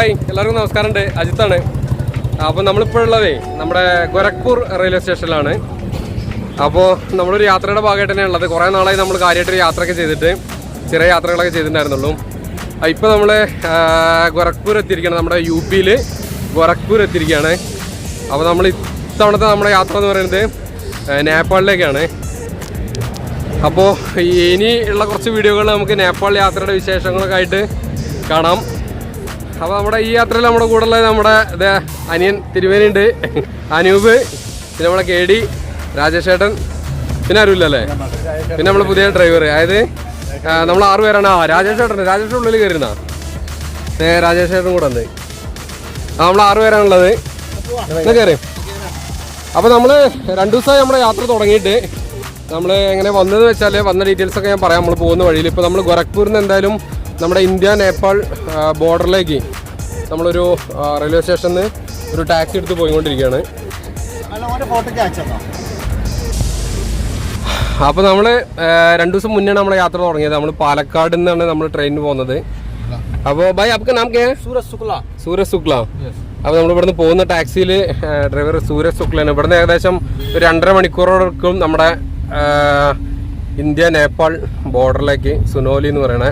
Hi എല്ലാവർക്കും നമസ്കാരമുണ്ട്. അജിത്താണ്. അപ്പോൾ നമ്മളിപ്പോഴുള്ളതേ നമ്മുടെ ഗോരഖ്പൂർ റെയിൽവേ സ്റ്റേഷനിലാണ്. അപ്പോൾ നമ്മളൊരു യാത്രയുടെ ഭാഗമായിട്ട് തന്നെ ഉള്ളത്. കുറേ നാളായി നമ്മൾ കാര്യമായിട്ടൊരു യാത്രയൊക്കെ ചെയ്തിട്ട് ചെറിയ യാത്രകളൊക്കെ ചെയ്തിട്ടുണ്ടായിരുന്നുള്ളൂ. ഇപ്പോൾ നമ്മൾ ഗോരഖ്പൂർ എത്തിയിരിക്കുകയാണ്. നമ്മുടെ UP-യിൽ ഗോരഖ്പൂർ എത്തിയിരിക്കുകയാണ്. അപ്പോൾ നമ്മൾ ഇത്തവണത്തെ നമ്മുടെ യാത്ര എന്ന് പറയുന്നത് നേപ്പാളിലേക്കാണ്. അപ്പോൾ ഇനി ഉള്ള കുറച്ച് വീഡിയോകൾ നമുക്ക് നേപ്പാൾ യാത്രയുടെ വിശേഷങ്ങളൊക്കെ ആയിട്ട് കാണാം. അപ്പോൾ നമ്മുടെ ഈ യാത്രയിൽ നമ്മുടെ കൂടെ ഉള്ളത് നമ്മുടെ അനിയൻ തിരുവേനുണ്ട്, അനൂപ്, പിന്നെ നമ്മുടെ KD, രാജേഷ് ഏട്ടൻ, പിന്നെ ആരുമില്ലല്ലേ, പിന്നെ നമ്മൾ പുതിയ ഡ്രൈവർ. അതായത് നമ്മൾ 6 പേരാണ്. രാജേഷ് ഏട്ടൻ്റെ ഉള്ളിൽ കയറുന്ന രാജേഷ് ഏട്ടൻ കൂടെ ഉണ്ട്. നമ്മൾ 6 പേരാണുള്ളത്. എന്നാ കയറി. അപ്പോൾ നമ്മൾ 2 ദിവസമായി നമ്മുടെ യാത്ര തുടങ്ങിയിട്ട്. നമ്മൾ എങ്ങനെ വന്നതെന്ന് വെച്ചാൽ വന്ന ഡീറ്റെയിൽസൊക്കെ ഞാൻ പറയാം. നമ്മൾ പോകുന്ന വഴിയിൽ ഇപ്പോൾ നമ്മൾ ഗോരഖ്പൂരിൽ നിന്ന് എന്തായാലും നമ്മുടെ ഇന്ത്യ നേപ്പാൾ ബോർഡറിലേക്ക് നമ്മളൊരു റെയിൽവേ സ്റ്റേഷനിൽ നിന്ന് ഒരു ടാക്സി എടുത്ത് പോയിക്കൊണ്ടിരിക്കുകയാണ്. അപ്പോൾ നമ്മൾ 2 ദിവസം മുന്നെയാണ് നമ്മുടെ യാത്ര തുടങ്ങിയത്. നമ്മൾ പാലക്കാട് നിന്നാണ് നമ്മൾ ട്രെയിനിന് പോകുന്നത്. അപ്പോൾ ഭായ് आपका नाम क्या है? സൂരജ് ശുക്ല. അപ്പോൾ നമ്മൾ ഇവിടുന്ന് പോകുന്ന ടാക്സിയിൽ ഡ്രൈവർ സൂരജ് ശുക്ലാണ്. ഇവിടുന്ന് ഏകദേശം ഒരു 2.5 മണിക്കൂറോടൊപ്പം നമ്മുടെ ഇന്ത്യ നേപ്പാൾ ബോർഡറിലേക്ക് സുനോലി എന്ന് പറയണേ.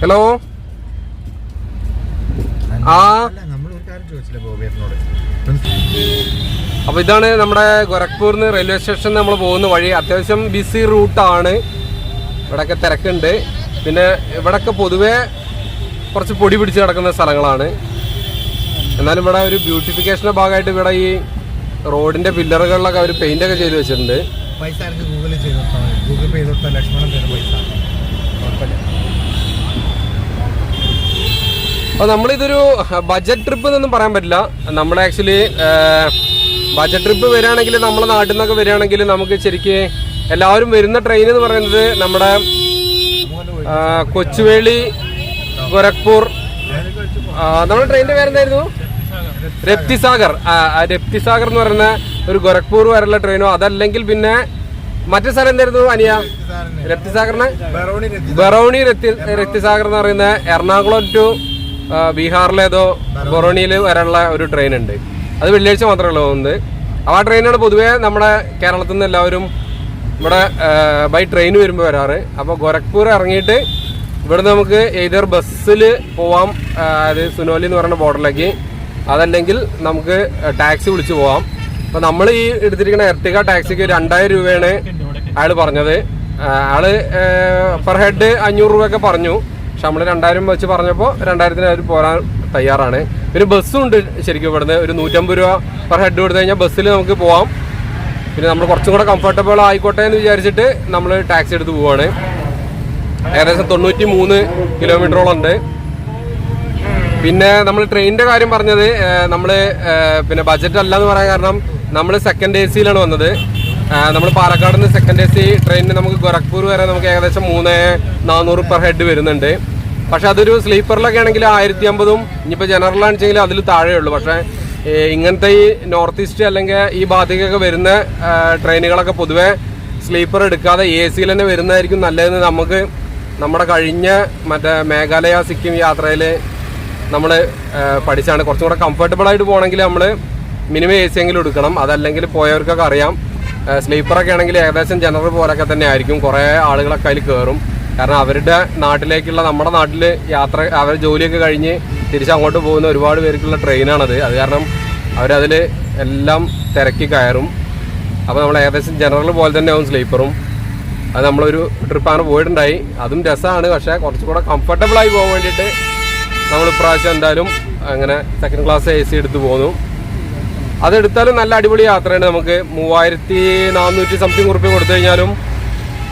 ഹലോ. അപ്പോൾ ഇതാണ് നമ്മുടെ ഗോരഖ്പൂരിൽ നിന്ന് റെയിൽവേ സ്റ്റേഷനിൽ നമ്മൾ പോകുന്ന വഴി. അത്യാവശ്യം ബിസി റൂട്ടാണ്. ഇവിടെയൊക്കെ തിരക്കുണ്ട്. പിന്നെ ഇവിടെയൊക്കെ പൊതുവേ കുറച്ച് പൊടി പിടിച്ച് കിടക്കുന്ന സ്ഥലങ്ങളാണ്. എന്നാലും ഇവിടെ ഒരു ബ്യൂട്ടിഫിക്കേഷൻ്റെ ഭാഗമായിട്ട് ഇവിടെ ഈ റോഡിൻ്റെ പില്ലറുകളിലൊക്കെ അവർ പെയിൻ്റൊക്കെ ചെയ്ത് വെച്ചിട്ടുണ്ട്. അപ്പോൾ നമ്മളിതൊരു ബഡ്ജറ്റ് ട്രിപ്പ് എന്നൊന്നും പറയാൻ പറ്റില്ല. നമ്മൾ ആക്ച്വലി ബഡ്ജറ്റ് ട്രിപ്പ് വരികയാണെങ്കിൽ നമ്മളെ നാട്ടിൽ നിന്നൊക്കെ വരികയാണെങ്കിൽ നമുക്ക് ശരിക്ക് എല്ലാവരും വരുന്ന ട്രെയിൻ എന്ന് പറയുന്നത് നമ്മുടെ കൊച്ചുവേളി ഗോരഖ്പൂർ. നമ്മുടെ ട്രെയിനിൻ്റെ പേരെന്തായിരുന്നു? രപ്തിസാഗർ. രപ്തിസാഗർ എന്ന് പറയുന്ന ഒരു ഗോരഖ്പൂർ വരെയുള്ള ട്രെയിനോ അതല്ലെങ്കിൽ പിന്നെ മറ്റു സ്ഥലം എന്തായിരുന്നു അനിയ? രപ്തിസാഗറിന് ബറൗണി രപ്തിസാഗർ എന്ന് പറയുന്ന എറണാകുളം ടു ബീഹാറിലേതോ ബറോണിയിൽ വരെയുള്ള ഒരു ട്രെയിൻ ഉണ്ട്. അത് വെള്ളിയാഴ്ച മാത്രമേ ഉള്ളൂ പോകുന്നത്. ആ ട്രെയിനാണ് പൊതുവേ നമ്മുടെ കേരളത്തിൽ നിന്ന് എല്ലാവരും ഇവിടെ ബൈ ട്രെയിൻ വരുമ്പോൾ വരാറ്. അപ്പോൾ ഗോരഖ്പൂർ ഇറങ്ങിയിട്ട് ഇവിടെ നമുക്ക് ഏതൊരു ബസ്സിൽ പോവാം, അത് സുനോലി എന്ന് പറയുന്ന ബോർഡറിലേക്ക്. അതല്ലെങ്കിൽ നമുക്ക് ടാക്സി വിളിച്ച് പോവാം. അപ്പോൾ നമ്മൾ ഈ എടുത്തിരിക്കുന്ന എർട്ടിക ടാക്സിക്ക് 2000 രൂപയാണ് അയാൾ പറഞ്ഞത്. അയാൾ പെർ ഹെഡ് 500 രൂപയൊക്കെ പറഞ്ഞു. പക്ഷെ നമ്മൾ 2000 വെച്ച് പറഞ്ഞപ്പോൾ 2000-ന് അവർ പോരാൻ തയ്യാറാണ്. പിന്നെ ബസ്സും ഉണ്ട് ശരിക്കും ഇവിടുന്ന്. ഒരു 150 രൂപ പെർ ഹെഡ് കൊടുത്തു കഴിഞ്ഞാൽ ബസ്സിൽ നമുക്ക് പോവാം. പിന്നെ നമ്മൾ കുറച്ചും കൂടെ കംഫർട്ടബിൾ ആയിക്കോട്ടെ എന്ന് വിചാരിച്ചിട്ട് നമ്മൾ ടാക്സി എടുത്ത് പോവുകയാണ്. ഏകദേശം 93 കിലോമീറ്ററോളം ഉണ്ട്. പിന്നെ നമ്മൾ ട്രെയിനിൻ്റെ കാര്യം പറഞ്ഞത് നമ്മൾ പിന്നെ ബഡ്ജറ്റ് അല്ല എന്ന് പറയാൻ കാരണം നമ്മൾ സെക്കൻഡ് AC-യിലാണ് വന്നത്. നമ്മൾ പാലക്കാട് നിന്ന് സെക്കൻഡ് AC ട്രെയിനിന് നമുക്ക് ഗോരഖ്പൂർ വരെ നമുക്ക് ഏകദേശം 3400 പെർ ഹെഡ് വരുന്നുണ്ട്. പക്ഷെ അതൊരു സ്ലീപ്പറിലൊക്കെ ആണെങ്കിൽ 1050. ഇനിയിപ്പോൾ ജനറലാണെന്ന് വെച്ചെങ്കിൽ അതിൽ താഴെയുള്ളൂ. പക്ഷേ ഇങ്ങനത്തെ ഈ നോർത്ത് ഈസ്റ്റ് അല്ലെങ്കിൽ ഈ ഭാഗത്തേക്കൊക്കെ വരുന്ന ട്രെയിനുകളൊക്കെ പൊതുവേ സ്ലീപ്പർ എടുക്കാതെ AC-യിൽ തന്നെ വരുന്നതായിരിക്കും നല്ലതെന്ന് നമുക്ക് നമ്മുടെ കഴിഞ്ഞ മറ്റേ മേഘാലയ സിക്കിം യാത്രയിൽ നമ്മൾ പഠിച്ചാണ്. കുറച്ചും കൂടെ കംഫർട്ടബിളായിട്ട് പോകണമെങ്കിൽ നമ്മൾ മിനിമം AC എങ്കിലും എടുക്കണം. അതല്ലെങ്കിൽ പോയവർക്കൊക്കെ അറിയാം. സ്ലീപ്പറൊക്കെ ആണെങ്കിൽ ഏകദേശം ജനറൽ പോലൊക്കെ തന്നെ ആയിരിക്കും. കുറേ ആളുകളൊക്കെ അതിൽ കയറും. കാരണം അവരുടെ നാട്ടിലേക്കുള്ള നമ്മുടെ നാട്ടിൽ യാത്ര അവർ ജോലിയൊക്കെ കഴിഞ്ഞ് തിരിച്ചങ്ങോട്ട് പോകുന്ന ഒരുപാട് പേർക്കുള്ള ട്രെയിനാണത്. അത് കാരണം അവരതിൽ എല്ലാം തിരക്കി കയറും. അപ്പോൾ നമ്മൾ ഏകദേശം ജനറൽ പോലെ തന്നെ ആവും സ്ലീപ്പറും. അത് നമ്മളൊരു ട്രിപ്പാണ് പോയിട്ടുണ്ടായി. അതും രസമാണ്. പക്ഷേ കുറച്ചും കൂടെ കംഫർട്ടബിളായി പോകാൻ വേണ്ടിയിട്ട് നമ്മൾ ഇപ്രാവശ്യം എന്തായാലും അങ്ങനെ സെക്കൻഡ് ക്ലാസ് AC എടുത്ത് പോന്നു. അതെടുത്താലും നല്ല അടിപൊളി യാത്രയാണ്. നമുക്ക് 3400 സംതിങ് ഉറുപ്പിക കൊടുത്തു കഴിഞ്ഞാലും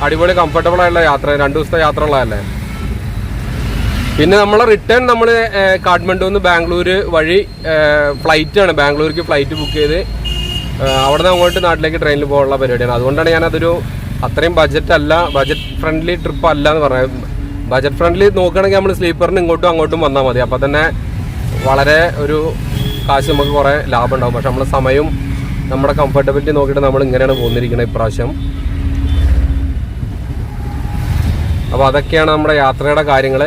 അടിപൊളി കംഫർട്ടബിൾ ആയിട്ടുള്ള യാത്ര. 2 ദിവസത്തെ യാത്ര ഉള്ളതല്ലേ. പിന്നെ നമ്മളെ റിട്ടേൺ നമ്മൾ കാഠ്മണ്ഡു നിന്ന് ബാംഗ്ലൂർ വഴി ഫ്ലൈറ്റാണ്. ബാംഗ്ലൂർക്ക് ഫ്ലൈറ്റ് ബുക്ക് ചെയ്ത് അവിടെ നിന്ന് അങ്ങോട്ട് നാട്ടിലേക്ക് ട്രെയിനിൽ പോകാനുള്ള പരിപാടിയാണ്. അതുകൊണ്ടാണ് ഞാനതൊരു അത്രയും ബഡ്ജറ്റ് ഫ്രണ്ട്ലി ട്രിപ്പ് അല്ല എന്ന് പറഞ്ഞത്. ബഡ്ജറ്റ് ഫ്രണ്ട്ലി നോക്കുകയാണെങ്കിൽ നമ്മൾ സ്ലീപ്പറിന് ഇങ്ങോട്ടും അങ്ങോട്ടും വന്നാൽ മതി. അപ്പോൾ തന്നെ വളരെ ഒരു കാശ് നമുക്ക് കുറേ ലാഭം ഉണ്ടാകും. പക്ഷെ നമ്മുടെ സമയവും നമ്മുടെ കംഫർട്ടബിലിറ്റി നോക്കിയിട്ട് നമ്മൾ ഇങ്ങനെയാണ് പോന്നിരിക്കുന്നത് ഇപ്രാവശ്യം. അപ്പോൾ അതൊക്കെയാണ് നമ്മുടെ യാത്രയുടെ കാര്യങ്ങൾ.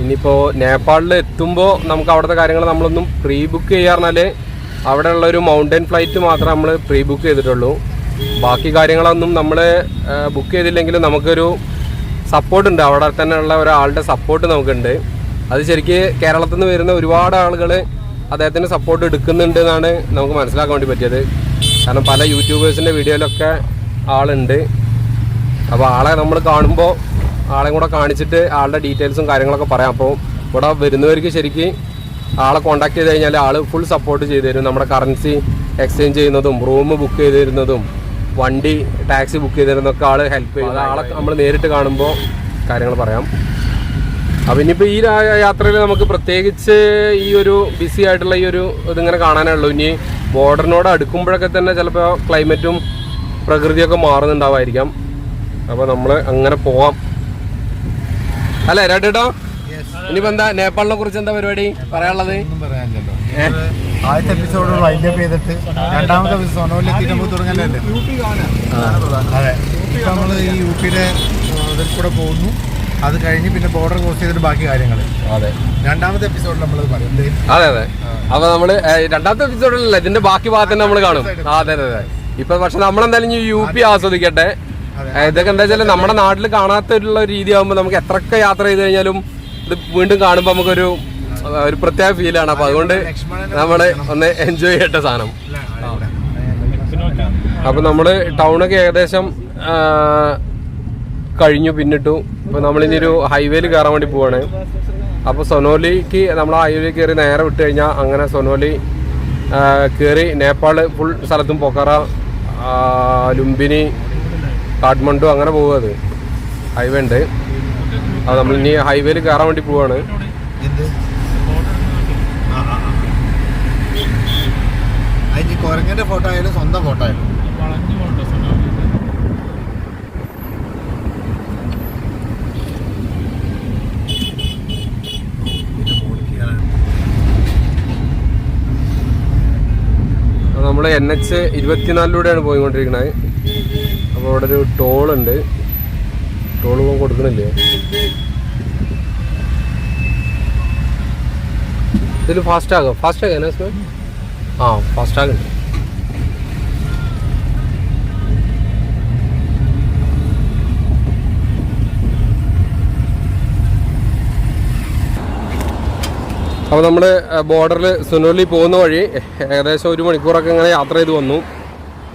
ഇനിയിപ്പോൾ നേപ്പാളിൽ എത്തുമ്പോൾ നമുക്ക് അവിടുത്തെ കാര്യങ്ങൾ നമ്മളൊന്നും പ്രീ ബുക്ക് ചെയ്യാറുണ്ടാൽ അവിടെ ഉള്ളൊരു മൗണ്ടൻ ഫ്ലൈറ്റ് മാത്രമേ നമ്മൾ പ്രീ ബുക്ക് ചെയ്തിട്ടുള്ളൂ. ബാക്കി കാര്യങ്ങളൊന്നും നമ്മൾ ബുക്ക് ചെയ്തില്ലെങ്കിലും നമുക്കൊരു സപ്പോർട്ടുണ്ട്, അവിടെ തന്നെ ഉള്ള ഒരാളുടെ സപ്പോർട്ട് നമുക്കുണ്ട്. അത് ശരിക്ക് കേരളത്തിൽ നിന്ന് വരുന്ന ഒരുപാട് ആളുകൾ അദ്ദേഹത്തിന് സപ്പോർട്ട് എടുക്കുന്നുണ്ട് എന്നാണ് നമുക്ക് മനസ്സിലാക്കാൻ വേണ്ടി പറ്റിയത്. കാരണം പല യൂട്യൂബേഴ്സിൻ്റെ വീഡിയോയിലൊക്കെ ആളുണ്ട്. അപ്പോൾ ആളെ നമ്മൾ കാണുമ്പോൾ ആളെയും കൂടെ കാണിച്ചിട്ട് ആളുടെ ഡീറ്റെയിൽസും കാര്യങ്ങളൊക്കെ പറയാം. അപ്പോൾ ഇവിടെ വരുന്നവർക്ക് ശരിക്കും ആളെ കോൺടാക്ട് ചെയ്ത് കഴിഞ്ഞാൽ ആൾ ഫുൾ സപ്പോർട്ട് ചെയ്തു തരും. നമ്മുടെ കറൻസി എക്സ്ചേഞ്ച് ചെയ്യുന്നതും റൂം ബുക്ക് ചെയ്ത് തരുന്നതും വണ്ടി ടാക്സി ബുക്ക് ചെയ്ത് തരുന്നതൊക്കെ ആൾ ഹെൽപ്പ് ചെയ്യും. ആളെ നമ്മൾ നേരിട്ട് കാണുമ്പോൾ കാര്യങ്ങൾ പറയാം. അപ്പം ഇനിയിപ്പോൾ ഈ യാത്രയിൽ നമുക്ക് പ്രത്യേകിച്ച് ഈ ഒരു ബിസി ആയിട്ടുള്ള ഈ ഒരു ഇതിങ്ങനെ കാണാനേ ഉള്ളൂ. ഇനി ബോർഡറിനോട് അടുക്കുമ്പോഴൊക്കെ തന്നെ ചിലപ്പോൾ ക്ലൈമറ്റും പ്രകൃതിയൊക്കെ മാറുന്നുണ്ടാവായിരിക്കാം. അപ്പോൾ നമ്മൾ അങ്ങനെ പോവാം അല്ലേ രാട്ടേട്ടോ? ഇനിയിപ്പോൾ എന്താ നേപ്പാളിനെ കുറിച്ച് എന്താ പരിപാടി പറയാനുള്ളത്? ആദ്യത്തെ എപ്പിസോഡ് വൈൻഡപ്പ് ചെയ്തിട്ട് രണ്ടാമത്തെ എപ്പിസോഡ് സൊനോലിലെത്തിയിട്ട് നമുക്ക് തുടങ്ങാനല്ലേ. അതെ, ഇപ്പം നമ്മൾ ഈ യൂപിയിലെ ഇതിൽ കൂടെ പോകുന്നു. അത് കഴിഞ്ഞ് പിന്നെ ബോർഡർ ക്രോസ് ചെയ്തിട്ട് ബാക്കി കാര്യങ്ങൾ. അതെ, രണ്ടാമത്തെ എപ്പിസോഡിൽ നമ്മൾ പറയും. അതെ അതെ. അപ്പോൾ നമ്മൾ രണ്ടാമത്തെ എപ്പിസോഡിലല്ല, ഇതിന്റെ ബാക്കി ഭാഗത്ത് നമ്മൾ കാണും. അതെ അതെ അതെ. ഇപ്പൊ പക്ഷെ നമ്മളെന്തായാലും യു പി ആസ്വദിക്കട്ടെ. ഇതൊക്കെ എന്താ വെച്ചാൽ നമ്മുടെ നാട്ടിൽ കാണാത്തുള്ള രീതി ആകുമ്പോൾ നമുക്ക് എത്രയൊക്കെ യാത്ര ചെയ്ത് കഴിഞ്ഞാലും ഇത് വീണ്ടും കാണുമ്പോൾ നമുക്കൊരു പ്രത്യേക ഫീലാണ്. അപ്പൊ അതുകൊണ്ട് നമ്മള് ഒന്ന് എൻജോയ് ചെയ്യട്ടെ സാധനം. അപ്പൊ നമ്മള് ടൗണൊക്കെ ഏകദേശം കഴിഞ്ഞു പിന്നിട്ടു. ഇപ്പൊ നമ്മളിനി ഒരു ഹൈവേയിൽ കയറാൻ വേണ്ടി പോവാണ്. അപ്പൊ സൊനോലിക്ക് നമ്മൾ ഹൈവേ കയറി നേരെ വിട്ട് കഴിഞ്ഞാൽ അങ്ങനെ സൊനോലി കയറി നേപ്പാൾ ഫുൾ സ്ഥലത്തും പൊക്കറ, ലുംബിനി, കാഠ്മണ്ഡു അങ്ങനെ പോകുക. അത് ഹൈവേ ഉണ്ട്. അത് നമ്മളിനി ഹൈവേയിൽ കയറാൻ വേണ്ടി പോവാണ്. കൊരങ്ങന്റെ ഫോട്ടോ ആയാലും സ്വന്തം ഫോട്ടോ ആയാലും നമ്മൾ NH 24 പോയിക്കൊണ്ടിരിക്കുന്നത്. അപ്പോൾ ഇവിടെ ഒരു ടോളുണ്ട്. ടോൾ കൊടുക്കണില്ലേ? ഇതിൽ ഫാസ്റ്റാഗ് എന്നാ? ആ, ഫാസ്റ്റാഗ് ഉണ്ട്. അപ്പോൾ നമ്മൾ ബോർഡറിൽ സുനോലി പോകുന്ന വഴി ഏകദേശം 1 മണിക്കൂറൊക്കെ ഇങ്ങനെ യാത്ര ചെയ്ത് വന്നു.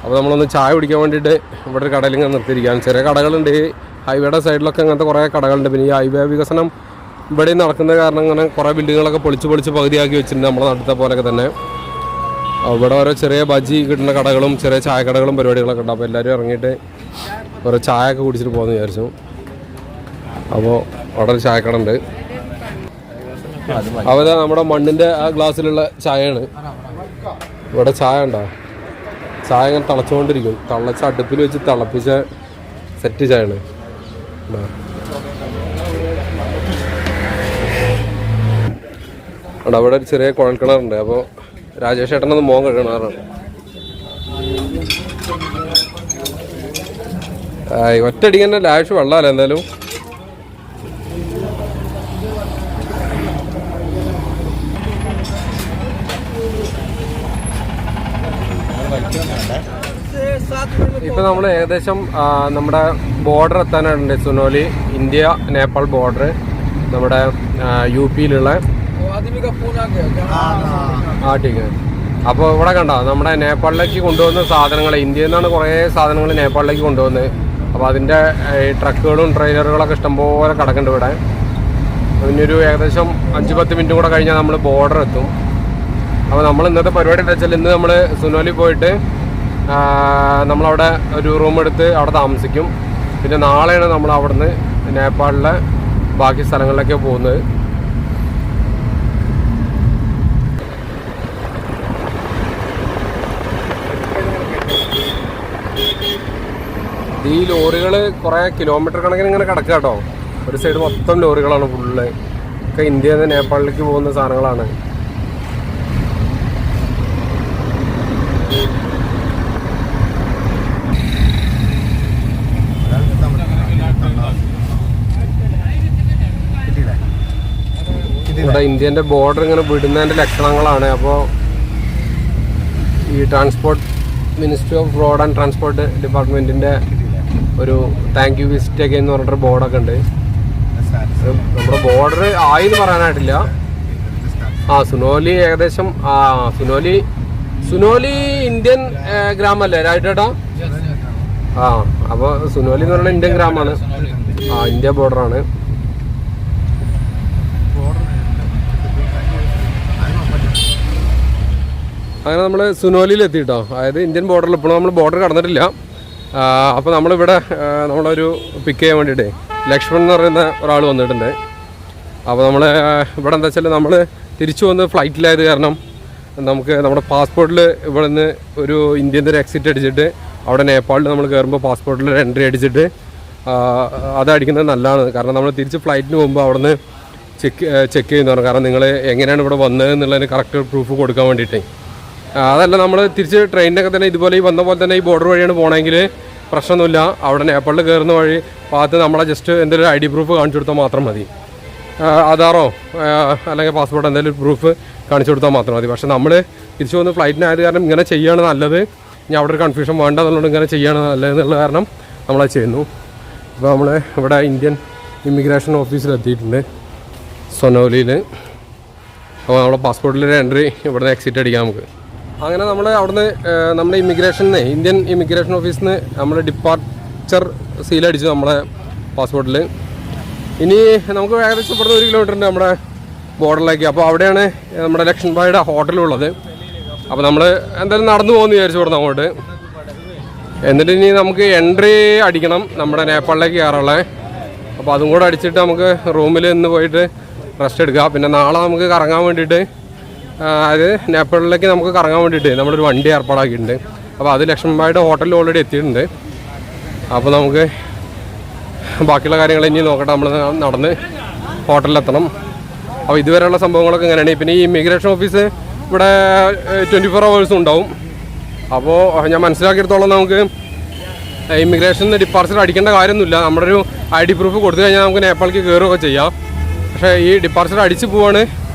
അപ്പോൾ നമ്മളൊന്ന് ചായ കുടിക്കാൻ വേണ്ടിയിട്ട് ഇവിടെ ഒരു കടയിൽ ഇങ്ങനെ നിർത്തിയിരിക്കുകയാണ്. ചെറിയ കടകളുണ്ട്. ഹൈവേയുടെ സൈഡിലൊക്കെ അങ്ങനത്തെ കുറേ കടകളുണ്ട്. പിന്നെ ഈ ഹൈവേ വികസനം ഇവിടെ നടക്കുന്നത് കാരണം ഇങ്ങനെ കുറേ ബിൽഡിങ്ങുകളൊക്കെ പൊളിച്ച് പകുതിയാക്കി വെച്ചിട്ടുണ്ട് നമ്മുടെ നാട്ടിലത്തെ പോലെയൊക്കെ തന്നെ. ഇവിടെ ഓരോ ചെറിയ ബജി കിട്ടുന്ന കടകളും ചെറിയ ചായക്കടകളും പരിപാടികളൊക്കെ ഉണ്ട്. അപ്പോൾ എല്ലാവരും ഇറങ്ങിയിട്ട് ഓരോ ചായ ഒക്കെ കുടിച്ചിട്ട് പോകുമെന്ന് വിചാരിച്ചു. അപ്പോൾ അവിടെ ഒരു ചായക്കട ഉണ്ട്. അപ്പോൾ നമ്മുടെ മണ്ണിൻ്റെ ആ ഗ്ലാസ്സിലുള്ള ചായയാണ്. ഇവിടെ ചായ ഉണ്ടോ? ചായ ഇങ്ങനെ തിളച്ചുകൊണ്ടിരിക്കും. തിളച്ച അടുപ്പിൽ വെച്ച് തിളപ്പിച്ച സെറ്റ് ചായയാണ്. അവിടെ ഒരു ചെറിയ കുഴൽക്കിണറുണ്ട്. അപ്പോൾ രാജേഷ് ഏട്ടനൊന്ന് മോൻ കിണറാണ്. ഒറ്റയടിക്ക് തന്നെ ലാവിഷ് വെള്ളമല്ല എന്തായാലും. ഇപ്പം നമ്മൾ ഏകദേശം നമ്മുടെ ബോർഡർ എത്താനായിട്ടുണ്ട്. സുനോലി ഇന്ത്യ നേപ്പാൾ ബോർഡർ നമ്മുടെ UPയിലുള്ള ആട്ടിക്ക്. അപ്പോൾ ഇവിടെ കണ്ടോ നമ്മുടെ നേപ്പാളിലേക്ക് കൊണ്ടുവന്ന സാധനങ്ങൾ, ഇന്ത്യയിൽ നിന്നാണ് കുറേ സാധനങ്ങൾ നേപ്പാളിലേക്ക് കൊണ്ടുവന്നത്. അപ്പോൾ അതിൻ്റെ ട്രക്കുകളും ട്രെയിലറുകളൊക്കെ ഇഷ്ടംപോലെ കിടക്കുന്നുണ്ട് ഇവിടെ. പിന്നൊരു ഏകദേശം 5-10 മിനിറ്റും കൂടെ കഴിഞ്ഞാൽ നമ്മൾ ബോർഡർ എത്തും. അപ്പോൾ നമ്മൾ ഇന്നത്തെ പരിപാടി എന്താ വെച്ചാൽ ഇന്ന് നമ്മൾ സുനോലി പോയിട്ട് നമ്മളവിടെ ഒരു റൂം എടുത്ത് അവിടെ താമസിക്കും. പിന്നെ നാളെയാണ് നമ്മൾ അവിടുന്ന് നേപ്പാളിലെ ബാക്കി സ്ഥലങ്ങളിലൊക്കെ പോകുന്നത്. ഈ ലോറികൾ കുറേ കിലോമീറ്റർ കണക്കിന് ഇങ്ങനെ കിടക്കുക കേട്ടോ. ഒരു സൈഡ് മൊത്തം ലോറികളാണ് ഫുള്ള്. ഒക്കെ ഇന്ത്യയിൽ നിന്ന് നേപ്പാളിലേക്ക് പോകുന്ന സാധനങ്ങളാണ്. ഇവിടെ ഇന്ത്യൻ്റെ ബോർഡർ ഇങ്ങനെ വിടുന്നതിൻ്റെ ലക്ഷണങ്ങളാണ്. അപ്പോൾ ഈ transport ministry of road and transport ഡിപ്പാർട്ട്മെൻറ്റിൻ്റെ ഒരു താങ്ക് യു വിസിറ്റൊക്കെ എന്ന് പറഞ്ഞിട്ടൊരു ബോർഡൊക്കെ ഉണ്ട്. നമ്മുടെ ബോർഡർ ആയി എന്ന് പറയാനായിട്ടില്ല. സുനോലി ഏകദേശം സുനോലി ഇന്ത്യൻ ഗ്രാമല്ലേ രാജേട്ടാ? അപ്പോൾ സുനോലി എന്ന് പറയുന്നത് ഇന്ത്യൻ ഗ്രാമമാണ്. ഇന്ത്യ ബോർഡറാണ്. അങ്ങനെ നമ്മൾ സുനോലിയിൽ എത്തിയിട്ടോ. അതായത് ഇന്ത്യൻ ബോർഡറിൽ ഇപ്പോഴും നമ്മൾ ബോർഡർ കടന്നിട്ടില്ല. അപ്പോൾ നമ്മളിവിടെ നമ്മളൊരു പിക്ക് ചെയ്യാൻ വേണ്ടിയിട്ട് ലക്ഷ്മൺ എന്ന് പറയുന്ന ഒരാൾ വന്നിട്ടുണ്ട്. അപ്പോൾ നമ്മൾ ഇവിടെ എന്താ വെച്ചാൽ നമ്മൾ തിരിച്ചു വന്ന് ഫ്ലൈറ്റിലായത് കാരണം നമുക്ക് നമ്മുടെ പാസ്പോർട്ടിൽ ഇവിടെ നിന്ന് ഒരു ഇന്ത്യൻ്റെ ഒരു എക്സിറ്റ് അടിച്ചിട്ട് അവിടെ നേപ്പാളിൽ നമ്മൾ കയറുമ്പോൾ പാസ്പോർട്ടിൽ ഒരു എൻട്രി അടിച്ചിട്ട് അതടിക്കുന്നത് നല്ലതാണ്. കാരണം നമ്മൾ തിരിച്ച് ഫ്ലൈറ്റിന് പോകുമ്പോൾ അവിടെ നിന്ന് ചെക്ക് ചെയ്യുന്നതാണ്. കാരണം നിങ്ങൾ എങ്ങനെയാണ് ഇവിടെ വന്നത് എന്നുള്ളതിന് കറക്റ്റ് പ്രൂഫ് കൊടുക്കാൻ വേണ്ടിയിട്ട്. അതല്ല നമ്മൾ തിരിച്ച് ട്രെയിനിനൊക്കെ തന്നെ ഇതുപോലെ ഈ വന്ന പോലെ തന്നെ ഈ ബോർഡർ വഴിയാണ് പോകണമെങ്കിൽ പ്രശ്നമൊന്നുമില്ല. അവിടെ നേപ്പാളിൽ കയറുന്ന വഴി ഭാഗത്ത് നമ്മളെ ജസ്റ്റ് എന്തെങ്കിലും ഐ ഡി പ്രൂഫ് കാണിച്ചു കൊടുത്താൽ മാത്രം മതി. ആധാറോ അല്ലെങ്കിൽ പാസ്പോർട്ട് എന്തെങ്കിലും പ്രൂഫ് കാണിച്ചു കൊടുത്താൽ മാത്രം മതി. പക്ഷേ നമ്മൾ തിരിച്ചു വന്ന് ഫ്ലൈറ്റിനായത് കാരണം ഇങ്ങനെ ചെയ്യുകയാണ് നല്ലത്. ഇനി അവിടെ ഒരു കൺഫ്യൂഷൻ വേണ്ട എന്നുള്ളത് ഇങ്ങനെ ചെയ്യുകയാണ് നല്ലത് എന്നുള്ള കാരണം നമ്മളത് ചെയ്യുന്നു. ഇപ്പോൾ നമ്മൾ ഇവിടെ ഇന്ത്യൻ ഇമിഗ്രേഷൻ ഓഫീസിലെത്തിയിട്ടുണ്ട് സൊനോലിയിൽ. അപ്പോൾ നമ്മുടെ പാസ്പോർട്ടിലൊരു എൻട്രി ഇവിടെ നിന്ന് എക്സിറ്റ് അടിക്കാം നമുക്ക്. അങ്ങനെ നമ്മൾ അവിടുന്ന് നമ്മുടെ ഇന്ത്യൻ ഇമിഗ്രേഷൻ ഓഫീസിൽ നിന്ന് നമ്മൾ ഡിപ്പാർച്ചർ സീലടിച്ചു നമ്മുടെ പാസ്പോർട്ടിൽ. ഇനി നമുക്ക് ഏകദേശം ഇവിടുന്ന് 1 കിലോമീറ്റർ ഉണ്ട് നമ്മുടെ ബോർഡറിലേക്ക്. അപ്പോൾ അവിടെയാണ് നമ്മുടെ ലക്ഷ്മൺ ഭായിയുടെ ഹോട്ടലുള്ളത്. അപ്പോൾ നമ്മൾ എന്തായാലും നടന്നു പോകുമെന്ന് വിചാരിച്ചു ഇവിടുന്ന് അങ്ങോട്ട്. എന്നിട്ട് ഇനി നമുക്ക് എൻട്രി അടിക്കണം നമ്മുടെ നേപ്പാളിലേക്ക് കയറാനുള്ളത്. അപ്പോൾ അതും കൂടെ അടിച്ചിട്ട് നമുക്ക് റൂമിൽ ഇന്ന് പോയിട്ട് റെസ്റ്റ് എടുക്കുക. പിന്നെ നാളെ നമുക്ക് കറങ്ങാൻ വേണ്ടിയിട്ട് അത് നേപ്പാളിലേക്ക് നമുക്ക് കറങ്ങാൻ വേണ്ടിയിട്ട് നമ്മളൊരു വണ്ടി ഏർപ്പാടാക്കിയിട്ടുണ്ട്. അപ്പോൾ അത് ലക്ഷ്മൺ ഭായിയുടെ ഹോട്ടലിൽ ഓൾറെഡി എത്തിയിട്ടുണ്ട്. അപ്പോൾ നമുക്ക് ബാക്കിയുള്ള കാര്യങ്ങൾ ഇനി നോക്കട്ടെ. നമ്മൾ നടന്ന് ഹോട്ടലിലെത്തണം. അപ്പോൾ ഇതുവരെയുള്ള സംഭവങ്ങളൊക്കെ ഇങ്ങനെയാണ്. പിന്നെ ഈ ഇമിഗ്രേഷൻ ഓഫീസ് ഇവിടെ 24 hours ഉണ്ടാവും. അപ്പോൾ ഞാൻ മനസ്സിലാക്കിയെടുത്തോളം നമുക്ക് ഇമിഗ്രേഷൻ ഡിപ്പാർച്ചർ അടിക്കേണ്ട കാര്യമൊന്നുമില്ല. നമ്മുടെ ഒരു ഐ ഡി പ്രൂഫ് കൊടുത്തു കഴിഞ്ഞാൽ നമുക്ക് നേപ്പാളിലേക്ക് കയറുകയൊക്കെ ചെയ്യാം. പക്ഷേ ഈ ഡിപ്പാർച്ചർ അടിച്ച് പോവാണ്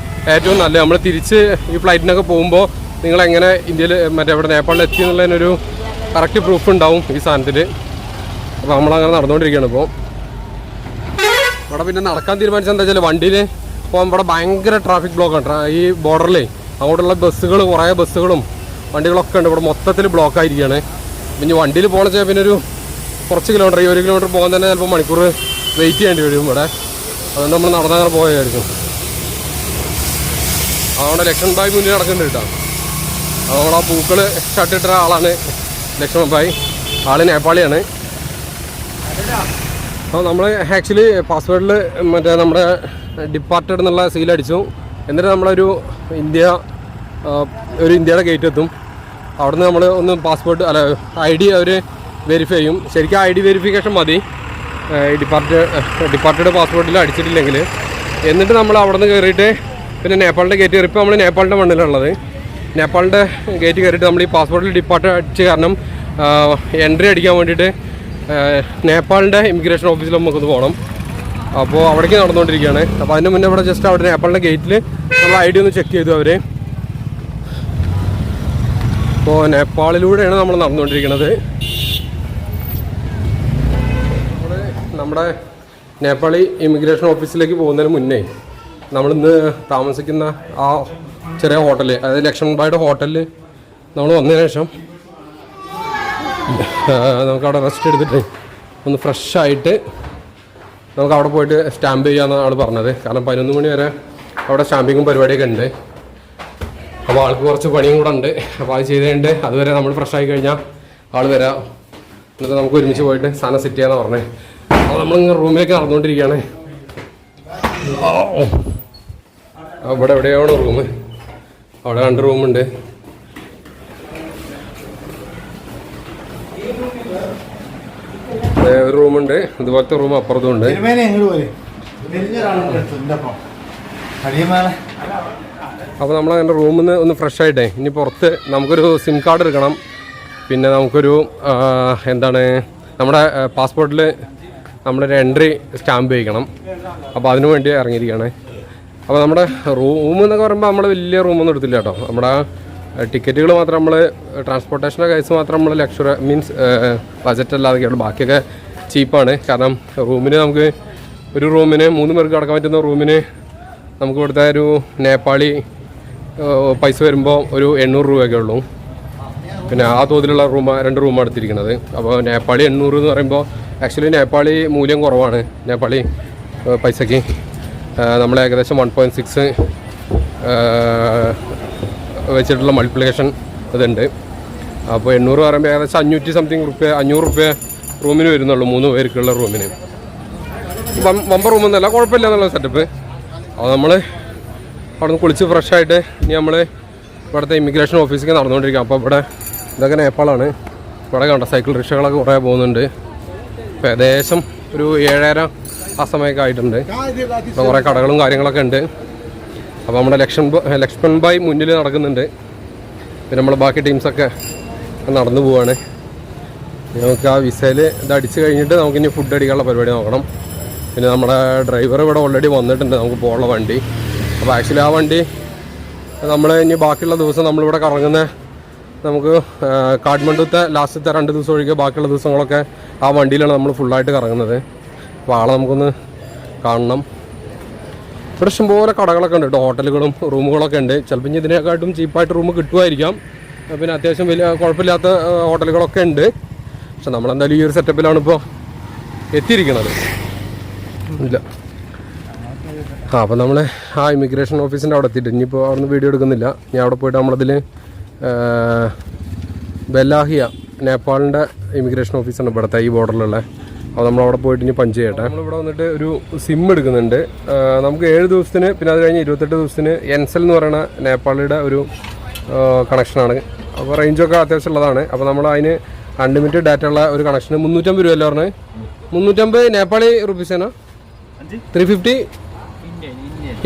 ഏറ്റവും നല്ലത്. നമ്മൾ തിരിച്ച് ഈ ഫ്ലൈറ്റിനൊക്കെ പോകുമ്പോൾ നിങ്ങളെങ്ങനെ ഇന്ത്യയിൽ ഇവിടെ നേപ്പാളിൽ എത്തി എന്നുള്ളതിനൊരു കറക്റ്റ് പ്രൂഫ് ഉണ്ടാവും ഈ സാധനത്തിൽ. അപ്പോൾ നമ്മളങ്ങനെ നടന്നുകൊണ്ടിരിക്കുകയാണ് ഇപ്പോൾ. ഇവിടെ പിന്നെ നടക്കാൻ തീരുമാനിച്ചത് എന്താ വെച്ചാൽ വണ്ടിയിൽ പോകാൻ ഇവിടെ ഭയങ്കര ട്രാഫിക് ബ്ലോക്കാണ്. ഈ ബോർഡറിൽ അങ്ങോട്ടുള്ള ബസ്സുകൾ കുറേ ബസ്സുകളും വണ്ടികളൊക്കെ ഉണ്ട്. ഇവിടെ മൊത്തത്തിൽ ബ്ലോക്കായിരിക്കുകയാണ്. പിന്നെ വണ്ടിയിൽ പോകണമെന്ന് വെച്ചാൽ പിന്നെ ഒരു കുറച്ച് കിലോമീറ്റർ, ഈ 1 കിലോമീറ്റർ പോകാൻ തന്നെ ചിലപ്പോൾ മണിക്കൂർ വെയിറ്റ് ചെയ്യേണ്ടി വരും ഇവിടെ. അതുകൊണ്ട് നമ്മൾ നടന്നങ്ങനെ പോയായിരിക്കും. അതുകൊണ്ട് ലക്ഷ്മൺ ഭായ് മുന്നിൽ നടക്കുന്നുണ്ട് കേട്ടോ. അതുകൊണ്ട് ആ പൂക്കൾ ഷർട്ടിട്ട ആളാണ് ലക്ഷ്മൺ ഭായ്. ആൾ നേപ്പാളിയാണ്. അപ്പോൾ നമ്മൾ ആക്ച്വലി പാസ്വേഡിൽ നമ്മുടെ ഡിപ്പാർട്ടഡ് എന്നുള്ള സീലടിച്ചു. എന്നിട്ട് നമ്മളൊരു ഇന്ത്യയുടെ ഗേറ്റ് എത്തും. അവിടുന്ന് നമ്മൾ ഒന്ന് passport I D our verify ചെയ്യും. ശരിക്കും ഐ ഡി വെരിഫിക്കേഷൻ മതി ഡിപ്പാർട്ടഡ് പാസ്പോർട്ടിൽ അടിച്ചിട്ടില്ലെങ്കിൽ. എന്നിട്ട് നമ്മൾ അവിടെ നിന്ന് കയറിയിട്ട് പിന്നെ നേപ്പാളിൻ്റെ ഗേറ്റ് കയറി. ഇപ്പോൾ നമ്മൾ നേപ്പാളിൻ്റെ മണ്ണിലുള്ളത്. നേപ്പാളിൻ്റെ ഗേറ്റ് കയറിയിട്ട് നമ്മൾ ഈ പാസ്പോർട്ടിൽ ഡിപ്പാർട്ട് അടിച്ച് കാരണം എൻട്രി അടിക്കാൻ വേണ്ടിയിട്ട് നേപ്പാളിൻ്റെ ഇമിഗ്രേഷൻ ഓഫീസിൽ നമുക്കൊന്ന് പോകണം. അപ്പോൾ അവിടേക്ക് നടന്നുകൊണ്ടിരിക്കുകയാണ്. അപ്പോൾ അതിന് മുന്നേ ഇവിടെ ജസ്റ്റ് അവിടെ നേപ്പാളിൻ്റെ ഗേറ്റിൽ നമ്മൾ ഐ ഡി ഒന്ന് ചെക്ക് ചെയ്തു അവർ. അപ്പോൾ നേപ്പാളിലൂടെയാണ് നമ്മൾ നടന്നുകൊണ്ടിരിക്കുന്നത്. നമ്മുടെ നേപ്പാളി ഇമിഗ്രേഷൻ ഓഫീസിലേക്ക് പോകുന്നതിന് മുന്നേ നമ്മളിന്ന് താമസിക്കുന്ന ആ ചെറിയ ഹോട്ടൽ, അതായത് ലക്ഷ്മൺ ഭായിയുടെ ഹോട്ടലിൽ നമ്മൾ വന്നതിന് ശേഷം നമുക്കവിടെ റെസ്റ്റ് എടുത്തിട്ട് ഒന്ന് ഫ്രഷായിട്ട് നമുക്ക് അവിടെ പോയിട്ട് സ്റ്റാമ്പ് ചെയ്യാമെന്നാണ് ആൾ പറഞ്ഞത്. കാരണം 11 മണി വരെ അവിടെ സ്റ്റാമ്പിങ്ങും പരിപാടിയൊക്കെ ഉണ്ട്. അപ്പോൾ ആൾക്ക് കുറച്ച് പണിയും കൂടെ ഉണ്ട്. അപ്പോൾ അത് ചെയ്ത് കഴിഞ്ഞിട്ട് അതുവരെ നമ്മൾ ഫ്രഷായി കഴിഞ്ഞാൽ ആൾ വരാം. എന്നിട്ട് നമുക്ക് ഒരുമിച്ച് പോയിട്ട് സാധനം സെറ്റ് ചെയ്യാമെന്നാണ് പറഞ്ഞത്. അപ്പോൾ നമ്മളിങ്ങനെ റൂമിലേക്ക് നടന്നുകൊണ്ടിരിക്കുകയാണ്. അവിടെ എവിടെയാണ് റൂം? അവിടെ 2 റൂമുണ്ട്. ഒരു റൂമുണ്ട്, ഇതുപോലത്തെ റൂം അപ്പുറത്തും ഉണ്ട്. അപ്പോൾ നമ്മളങ്ങനെ റൂമിൽ നിന്ന് ഒന്ന് ഫ്രഷ് ആയിട്ടേ ഇനി പുറത്ത് നമുക്കൊരു സിം കാർഡ് എടുക്കണം. പിന്നെ നമുക്കൊരു നമ്മുടെ പാസ്പോർട്ടിൽ നമ്മളൊരു എൻട്രി സ്റ്റാമ്പ് ചെയ്യിക്കണം. അപ്പോൾ അതിനു വേണ്ടി ഇറങ്ങിയിരിക്കുകയാണ്. അപ്പോൾ നമ്മുടെ റൂം എന്നൊക്കെ പറയുമ്പോൾ നമ്മൾ വലിയ റൂമൊന്നും എടുത്തില്ല കേട്ടോ. നമ്മുടെ ടിക്കറ്റുകൾ മാത്രം നമ്മൾ ട്രാൻസ്പോർട്ടേഷൻ്റെ കേസ് മാത്രം നമ്മൾ ലക്ഷറി മീൻസ് ബജറ്റ് അല്ലാതൊക്കെയുള്ളൂ. ബാക്കിയൊക്കെ ചീപ്പാണ്. കാരണം റൂമിന് നമുക്ക് ഒരു റൂമിന് 3 പേർക്ക് കിടക്കാൻ പറ്റുന്ന റൂമിന് നമുക്ക് ഇവിടുത്തെ ഒരു നേപ്പാളി പൈസ വരുമ്പോൾ ഒരു 800 രൂപയൊക്കെ ഉള്ളൂ. പിന്നെ ആ തോതിലുള്ള 2 റൂമാണ് എടുത്തിരിക്കുന്നത്. അപ്പോൾ നേപ്പാളി 800 എന്ന് പറയുമ്പോൾ ആക്ച്വലി നേപ്പാളി മൂല്യം കുറവാണ്. നേപ്പാളി പൈസയ്ക്ക് നമ്മൾ ഏകദേശം 1.6 വെച്ചിട്ടുള്ള മൾട്ടിപ്ലിക്കേഷൻ ഇതുണ്ട്. അപ്പോൾ 800 പറയുമ്പോൾ ഏകദേശം 500 റുപ്യ റൂമിന് വരുന്നുള്ളൂ 3 പേർക്കുള്ള റൂമിന്. വമ്പ റൂമൊന്നുമല്ല, കുഴപ്പമില്ല എന്നുള്ള സെറ്റപ്പ്. അപ്പോൾ നമ്മൾ അവിടെ നിന്ന് കുളിച്ച് ഫ്രഷായിട്ട് ഇനി നമ്മൾ ഇവിടുത്തെ ഇമിഗ്രേഷൻ ഓഫീസിലേക്ക് നടന്നുകൊണ്ടിരിക്കുക. അപ്പോൾ ഇവിടെ ഇതൊക്കെ നേപ്പാളാണ്. ഇവിടെ കണ്ട സൈക്കിൾ റിക്ഷകളൊക്കെ കുറേ പോകുന്നുണ്ട്. ഇപ്പോൾ ഏകദേശം ഒരു 7:30 ആ സമയമൊക്കെ ആയിട്ടുണ്ട്. ഇപ്പോൾ കുറേ കടകളും കാര്യങ്ങളൊക്കെ ഉണ്ട്. അപ്പോൾ നമ്മുടെ ലക്ഷ്മൺ ഭായ് മുന്നിൽ നടക്കുന്നുണ്ട്. പിന്നെ നമ്മൾ ബാക്കി ടീംസൊക്കെ നടന്നു പോവാണ്. നമുക്ക് ആ വിസയിൽ ഇത് അടിച്ച് കഴിഞ്ഞിട്ട് നമുക്കിനി ഫുഡ് അടിക്കാനുള്ള പരിപാടി നോക്കണം. പിന്നെ നമ്മുടെ ഡ്രൈവർ ഇവിടെ ഓൾറെഡി വന്നിട്ടുണ്ട് നമുക്ക് പോകാനുള്ള വണ്ടി. അപ്പോൾ ആക്ച്വലി ആ വണ്ടി നമ്മൾ ഇനി ബാക്കിയുള്ള ദിവസം നമ്മളിവിടെ കറങ്ങുന്ന നമുക്ക് കാഠ്മണ്ഡുത്തെ ലാസ്റ്റത്തെ 2 ദിവസം ഒഴികെ ബാക്കിയുള്ള ദിവസങ്ങളൊക്കെ ആ വണ്ടിയിലാണ് നമ്മൾ ഫുള്ളായിട്ട് കറങ്ങുന്നത്. അപ്പോൾ ആളെ നമുക്കൊന്ന് കാണണം. ഇവിടെ ഇഷ്ടംപോലെ കടകളൊക്കെ ഉണ്ട് കേട്ടോ, ഹോട്ടലുകളും റൂമുകളൊക്കെ ഉണ്ട്. ചിലപ്പോൾ ഇനി ഇതിനെക്കാട്ടും ചീപ്പായിട്ട് റൂം കിട്ടുമായിരിക്കാം. പിന്നെ അത്യാവശ്യം വലിയ കുഴപ്പമില്ലാത്ത ഹോട്ടലുകളൊക്കെ ഉണ്ട്. പക്ഷെ നമ്മളെന്തായാലും ഈ ഒരു സെറ്റപ്പിലാണ് ഇപ്പോൾ എത്തിയിരിക്കുന്നത്. ഇല്ല അപ്പോൾ നമ്മൾ ആ ഇമിഗ്രേഷൻ ഓഫീസിൻ്റെ അവിടെ എത്തിയിട്ട് ഇനിയിപ്പോൾ അവിടെ നിന്ന് വീഡിയോ എടുക്കുന്നില്ല. ഞാൻ അവിടെ പോയിട്ട് നമ്മളതിൽ ബെല്ലാഹിയ നേപ്പാളിൻ്റെ ഇമിഗ്രേഷൻ ഓഫീസാണ് ഇവിടുത്തെ ഈ ബോർഡറിലുള്ള. അപ്പോൾ നമ്മളവിടെ പോയിട്ട് ഇനി പഞ്ച് ചെയ്യട്ടെ. നമ്മളിവിടെ വന്നിട്ട് ഒരു സിം എടുക്കുന്നുണ്ട്. നമുക്ക് 7 ദിവസത്തിന് പിന്നെ അത് കഴിഞ്ഞ് 28 ദിവസത്തിന് എൻസെൽ എന്ന് പറയുന്ന നേപ്പാളിയുടെ ഒരു കണക്ഷനാണ്. അപ്പോൾ റേഞ്ചൊക്കെ അത്യാവശ്യം ഉള്ളതാണ്. അപ്പോൾ നമ്മൾ അതിന് അൺലിമിറ്റഡ് ഡാറ്റ ഉള്ള ഒരു കണക്ഷന് 350 രൂപ അല്ലേ പറഞ്ഞത്? 350 നേപ്പാളി റുപ്പീസാണ്, 350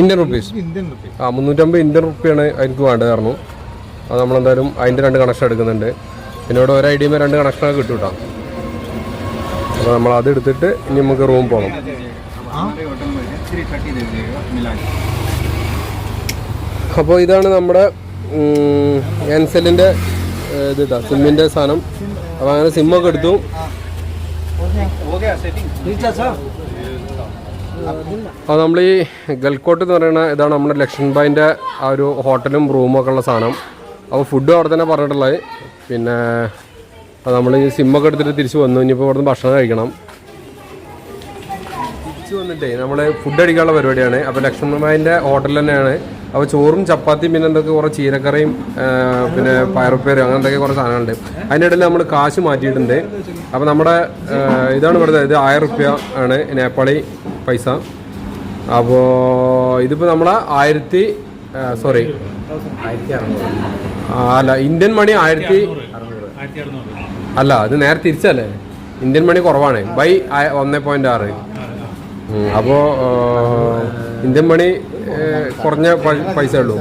ഇന്ത്യൻ റുപ്പീസ്. 350 ഇന്ത്യൻ റുപ്പിയാണ് എനിക്ക് വേണ്ടത് കാരണം. അത് നമ്മളെന്തായാലും അതിൻ്റെ 2 കണക്ഷൻ എടുക്കുന്നുണ്ട്. പിന്നെ ഇവിടെ ഒരു ഐഡിയമേ 2 കണക്ഷനൊക്കെ കിട്ടും കേട്ടോ. അപ്പോൾ നമ്മൾ അത് എടുത്തിട്ട് ഇനി നമുക്ക് റൂം പോകണം. അപ്പോൾ ഇതാണ് നമ്മുടെ എൻസെല്ലിൻ്റെ ഇത് കേട്ടോ, സിമ്മിൻ്റെ സാധനം. അപ്പോൾ അങ്ങനെ സിമ്മൊക്കെ എടുത്തു. അപ്പോൾ നമ്മൾ ഈ ഗൽക്കോട്ട് എന്ന് പറയുന്ന ഇതാണ് നമ്മുടെ ലക്ഷ്മൺ ഭായിൻ്റെ ആ ഒരു ഹോട്ടലും റൂമൊക്കെ ഉള്ള സാധനം. അപ്പോൾ ഫുഡും അവിടെ തന്നെ പറഞ്ഞിട്ടുള്ളത്. പിന്നെ നമ്മൾ ഈ സിമ്മൊക്കെ എടുത്തിട്ട് തിരിച്ച് വന്നു. ഇനിയിപ്പോൾ ഇവിടുന്ന് ഭക്ഷണം കഴിക്കണം. തിരിച്ച് വന്നിട്ടേ നമ്മൾ ഫുഡ് അടിക്കാനുള്ള പരിപാടിയാണ്. അപ്പോൾ ലക്ഷ്മൺ ഭായിൻ്റെ ഹോട്ടൽ തന്നെയാണ്. അപ്പോൾ ചോറും ചപ്പാത്തിയും പിന്നെ എന്തൊക്കെ കുറേ ചീരക്കറിയും പിന്നെ പയറുപ്പേരും അങ്ങനെ എന്തൊക്കെ കുറേ സാധനങ്ങളുണ്ട്. അതിൻ്റെ ഇടയിൽ നമ്മൾ കാശ് മാറ്റിയിട്ടുണ്ട്. അപ്പോൾ നമ്മുടെ ഇതാണ് ഇവിടുത്തെ ഇത് 1000 റുപ്യ ആണ് നേപ്പാളി പൈസ. അപ്പോൾ ഇതിപ്പോൾ നമ്മളെ 1600 അല്ല ഇന്ത്യൻ മണി 1600 അല്ല, അത് നേരെ തിരിച്ചല്ലേ. ഇന്ത്യൻ മണി കുറവാണ് ബൈ 1.6. അപ്പോൾ ഇന്ത്യൻ മണി കുറഞ്ഞ പൈസ ഉള്ളൂ.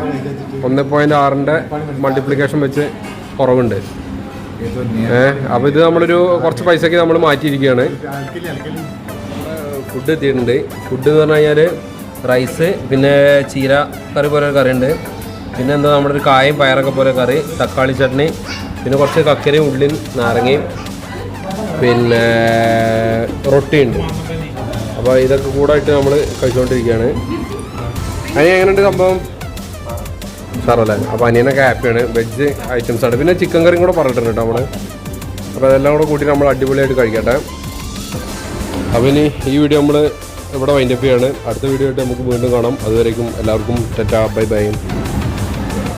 1.6ൻ്റെ മൾട്ടിപ്ലിക്കേഷൻ വെച്ച് കുറവുണ്ട്. അപ്പോൾ ഇത് നമ്മളൊരു കുറച്ച് പൈസയ്ക്ക് നമ്മൾ മാറ്റിയിരിക്കുകയാണ്. ഫുഡ് എത്തിയിട്ടുണ്ട്. ഫുഡ് എന്ന് പറഞ്ഞു കഴിഞ്ഞാൽ റൈസ്, പിന്നെ ചീര കറി പോലെ ഒരു കറിയുണ്ട്, പിന്നെ എന്താ നമ്മുടെ ഒരു കായും പയറൊക്കെ പോലെ കറി, തക്കാളി ചട്നി, പിന്നെ കുറച്ച് കക്കരയും ഉള്ളിയും നാരങ്ങയും, പിന്നെ റൊട്ടിയുണ്ട്. അപ്പോൾ ഇതൊക്കെ കൂടായിട്ട് നമ്മൾ കഴിച്ചുകൊണ്ടിരിക്കുകയാണ്. അനിയൻ എങ്ങനെയുണ്ട് സംഭവം? സാറല്ലേ? അപ്പോൾ അനിയനൊക്കെ ഹാപ്പിയാണ്. വെജ് ഐറ്റംസാണ്. പിന്നെ ചിക്കൻ കറിയും കൂടെ പറഞ്ഞിട്ടുണ്ട് കേട്ടോ നമ്മൾ. അപ്പോൾ അതെല്ലാം കൂടെ കൂട്ടി നമ്മൾ അടിപൊളിയായിട്ട് കഴിക്കട്ടെ. അപ്പോൾ ഇനി ഈ വീഡിയോ നമ്മൾ ഇവിടെ വൈൻഡപ്പ് ചെയ്യാണ്. അടുത്ത വീഡിയോ ആയിട്ട് നമുക്ക് വീണ്ടും കാണാം. അതുവരേക്കും എല്ലാവർക്കും ടാറ്റാ, ബൈ ബൈ.